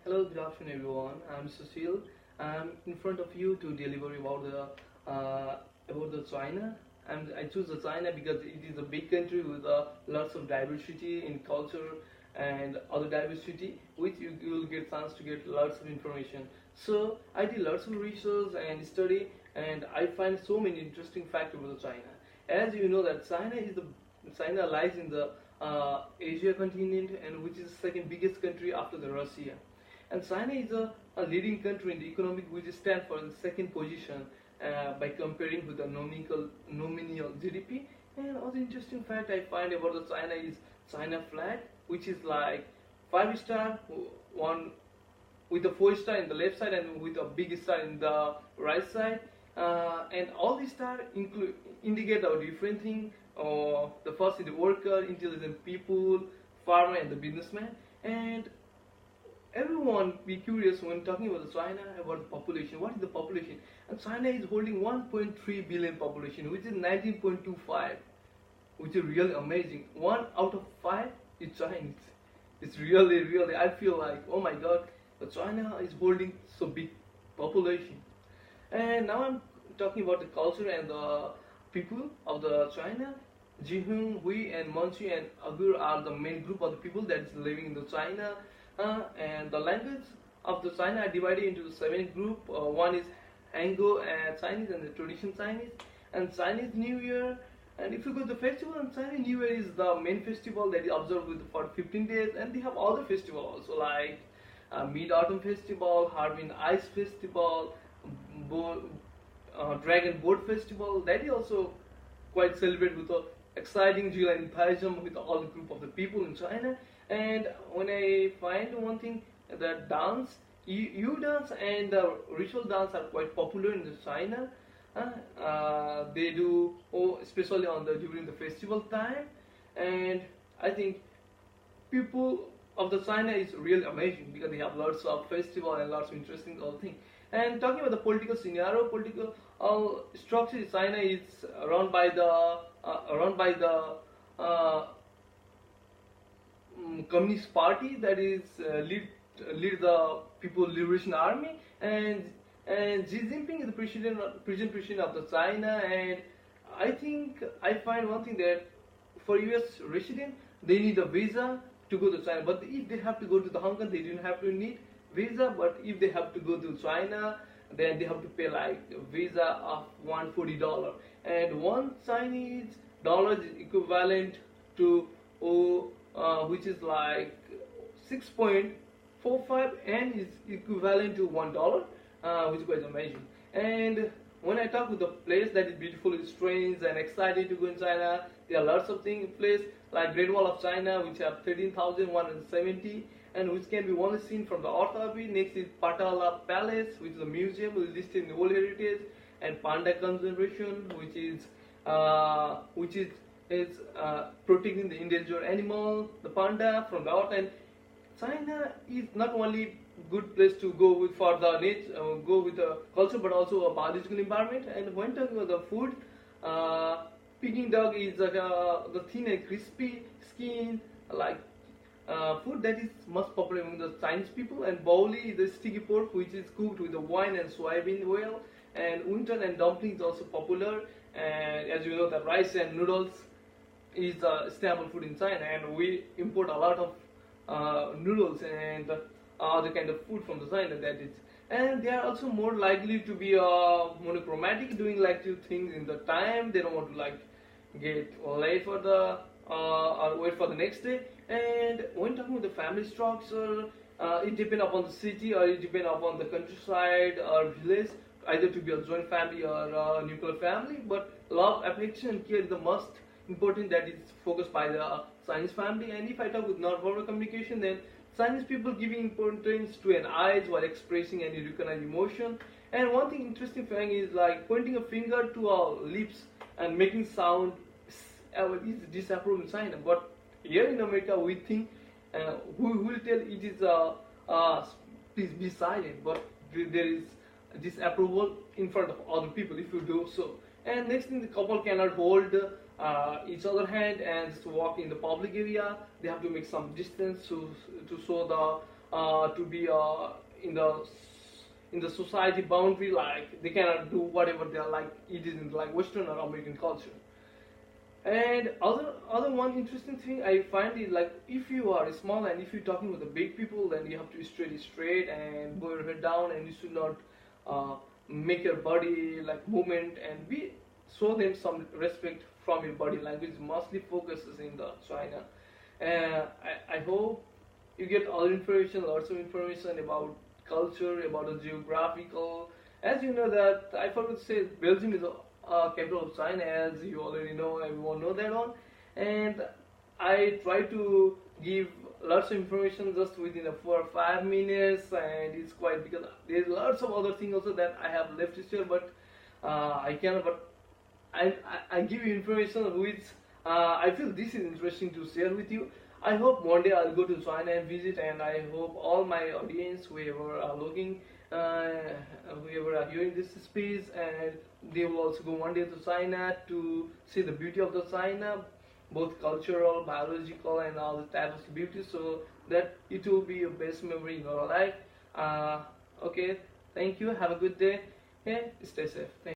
Hello, good afternoon, everyone. I'm Susil. I'm in front of you to deliver about the China. I choose the China because it is a big country with lots of diversity in culture and other diversity, which you will get chance to get lots of information. So I did lots of research and study, and I find so many interesting facts about China. As you know, that China lies in the Asia continent, and which is the second biggest country after the Russia. And China is a leading country in the economic, which stands for the second position by comparing with the nominal GDP. And other interesting fact I find about the China is China flag, which is like 5 star, one with a 4 star in the left side and with a big star in the right side. And all these stars indicate a different thing. The first is the worker, intelligent people, farmer, and the businessman. And everyone be curious when talking about China about the population. What is the population? And China is holding 1.3 billion population, which is 19.25, which is really amazing. 1 out of 5 is Chinese. It's really, I feel like, oh my god, China is holding so big population. And now I'm talking about the culture and the people of the China. Jihun, Hui, and Manchu and Uyghur are the main group of the people that is living in the China. And the language of the China are divided into 7 groups. One is Hango and Chinese and the traditional Chinese and Chinese New Year. And if you go to the festival, and Chinese New Year is the main festival that is observed for 15 days. And they have other festivals also like Mid Autumn Festival, Harbin Ice Festival, Dragon Boat Festival. That is also quite celebrated with a exciting July enthusiasm with all the group of the people in China. And when I find one thing, that dance, you dance and ritual dance are quite popular in China. They do, especially during the festival time. And I think people of the China is really amazing because they have lots of festival and lots of interesting other things. And talking about the political scenario, political structure in China is run by the Communist Party, that is lead the People Liberation Army, and Xi Jinping is the president of the China. And I think I find one thing that for US resident they need a visa to go to China, but if they have to go to the Hong Kong, they don't have to need visa. But if they have to go to China, then they have to pay like a visa of $140, and one Chinese dollar is equivalent to which is like 6.45 and is equivalent to $1, which is quite amazing. And when I talk with the place that is beautiful, strange and exciting to go in China, there are lots of things in place like Great Wall of China, which have 13,170 and which can be only seen from the Earth orbit. Next is Patala Palace, which is a museum listed in the World Heritage, and Panda Conservation, which is protecting the endangered animal, the panda, from the Earth. And China is not only good place to go with for the nature, go with the culture, but also a biological environment. And when talking about the food, Peking duck is the thin and crispy skin, like food that is most popular among the Chinese people. And baoli is the sticky pork, which is cooked with the wine and soybean oil. And wonton and dumpling is also popular. And as you know, the rice and noodles is a staple food in China, and we import a lot of noodles and other kind of food from the China. That is, and they are also more likely to be monochromatic, doing like two things in the time. They don't want to like get late for the or wait for the next day. And when talking about the family structure, it depends upon the city or it depends upon the countryside or village, either to be a joint family or a nuclear family. But love, affection, and care is the most important that is focused by the Chinese family. And if I talk with non-verbal communication, then Chinese people giving importance to an eyes while expressing any recognized emotion. And one thing interesting thing is like pointing a finger to our lips and making sound is disapproved in China. But here in America, we think we will tell it is please be silent. But there is disapproval in front of other people if you do so. And next thing, the couple cannot hold each other hand and just walk in the public area. They have to make some distance to show to be in the society boundary, like they cannot do whatever they are like. It is in like Western or American culture. And other one interesting thing I find is like if you are small and if you're talking with the big people, then you have to be straight and go your head down, and you should not uh, make your body like movement, and be show them some respect from your body language. Mostly focuses in the China. I hope you get all information, lots of information about culture, about the geographical. As you know that I forgot to say, Belgium is the capital of China, as you already know. Everyone know that one, and I try to give lots of information just within a 4 or 5 minutes, and it's quite because there's lots of other things also that I have left to share, but I cannot. But I give you information which I feel this is interesting to share with you. I hope one day I'll go to China and visit, and I hope all my audience, whoever are looking, whoever are hearing this speech, and they will also go one day to China to see the beauty of the China, both cultural, biological, and all the types of beauty, so that it will be your best memory in your life. Okay, thank you. Have a good day. And stay safe. Thank